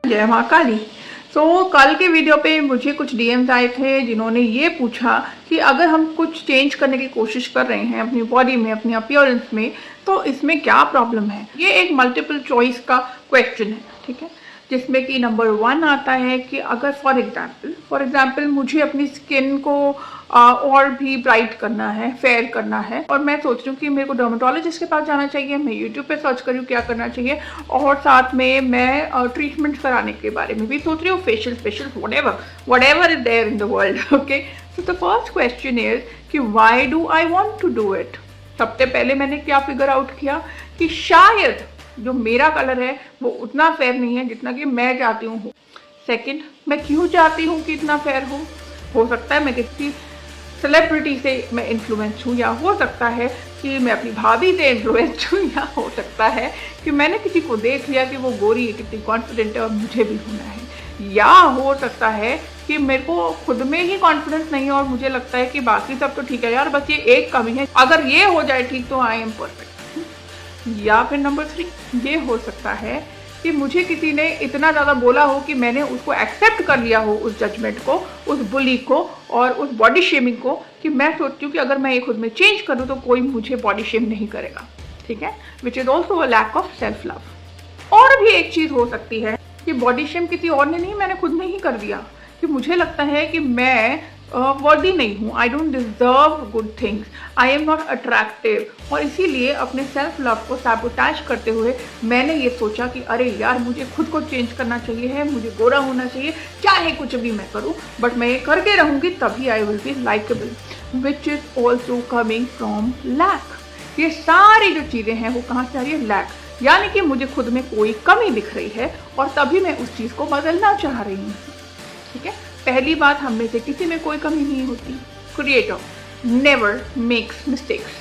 जय माँ काली। तो कल के वीडियो पे मुझे कुछ डीएम्स आए थे जिन्होंने ये पूछा कि अगर हम कुछ चेंज करने की कोशिश कर रहे हैं अपनी बॉडी में, अपनी अपीयरेंस में, तो इसमें क्या प्रॉब्लम है। ये एक मल्टीपल चॉइस का क्वेश्चन है, ठीक है, जिसमें कि नंबर 1 आता है कि अगर फॉर एग्जाम्पल मुझे अपनी स्किन को और भी ब्राइट करना है, फेयर करना है, और मैं सोच रही हूँ कि मेरे को डर्मेटोलॉजिस्ट के पास जाना चाहिए, मैं यूट्यूब पे सर्च करूँ क्या करना चाहिए, और साथ में मैं ट्रीटमेंट्स कराने के बारे में भी सोच रही हूँ, facial whatever is there in the world. Okay, so the first question is कि why do I want to do it। सबसे पहले मैंने क्या फिगर आउट किया कि शायद जो मेरा कलर है वो उतना फेयर नहीं है जितना कि मैं चाहती हूँ। सेकंड, मैं क्यों चाहती हूँ कि इतना फेयर हो सकता है मैं किसी सेलिब्रिटी से मैं इन्फ्लुएंस हूँ, या हो सकता है कि मैं अपनी भाभी से इन्फ्लुएंस हूँ, या हो सकता है कि मैंने किसी को देख लिया कि वो गोरी है, कितनी कॉन्फिडेंट है और मुझे भी होना है, या हो सकता है कि मेरे को खुद में ही कॉन्फिडेंस नहीं है और मुझे लगता है कि बाकी सब तो ठीक है यार, बस ये एक कमी है, अगर ये हो जाए ठीक तो आई एम परफेक्ट। या फिर नंबर 3 ये हो सकता है कि मुझे किसी ने इतना ज़्यादा बोला हो कि मैंने उसको एक्सेप्ट कर लिया हो, उस जजमेंट को, उस बुली को और उस बॉडी शेमिंग को, कि मैं सोचती हूँ कि अगर मैं ये खुद में चेंज करूँ तो कोई मुझे बॉडी शेम नहीं करेगा, ठीक है, which is also a lack of self love. और भी एक चीज़ हो सकती है कि बॉडी शेम किसी और ने नहीं, मैंने खुद में ही कर दिया, कि मुझे लगता है कि मैं वर्दी नहीं हूँ, I don't deserve good things, I am not attractive, और इसीलिए अपने सेल्फ लव को सैबोटैज करते हुए मैंने ये सोचा कि अरे यार मुझे खुद को चेंज करना चाहिए है, मुझे गोरा होना चाहिए, चाहे कुछ भी मैं करूँ, बट मैं ये करके रहूँगी तभी I will be likeable, which is also coming from lack. ये सारी जो चीज़ें हैं वो कहाँ से आ रही है, लैक, यानी कि मुझे खुद में कोई कमी दिख रही है और तभी मैं उस चीज़ को बदलना चाह रही हूँ, ठीक है। पहली बात, हम में से किसी में कोई कमी नहीं होती, क्रिएटर नेवर मेक्स मिस्टेक्स।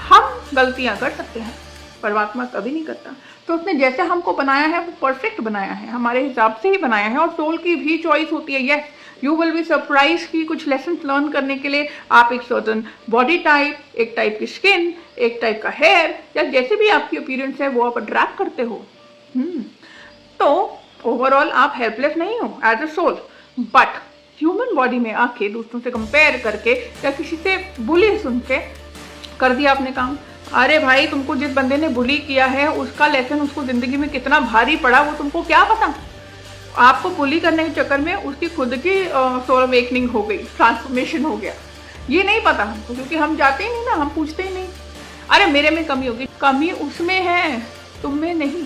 हम गलतियां कर सकते हैं, परमात्मा कभी नहीं करता, तो उसने जैसे हमको बनाया है वो परफेक्ट बनाया है, हमारे हिसाब से ही बनाया है, और सोल की भी चॉइस होती है। Yes, you will be surprise कि कुछ लेसन लर्न करने के लिए आप एक सर्टन बॉडी टाइप, एक टाइप की स्किन, एक टाइप का हेयर, या जैसे भी आपकी अपीयरेंस है वो आप अट्रैक्ट करते हो। तो ओवरऑल आप हेल्पलेस नहीं हो as a soul, but human body में आके दूसरों से कंपेयर करके या किसी से बुली सुन के कर दिया आपने काम। अरे भाई, तुमको जिस बंदे ने बुली किया है उसका लेसन उसको जिंदगी में कितना भारी पड़ा वो तुमको क्या पता। आपको बुली करने के चक्कर में उसकी खुद की सोल अवेकनिंग हो गई, ट्रांसफॉर्मेशन हो गया, ये नहीं पता हमको, क्योंकि हम जाते ही नहीं ना, हम पूछते ही नहीं। अरे मेरे में कमी होगी, कमी उसमें है, तुम में नहीं।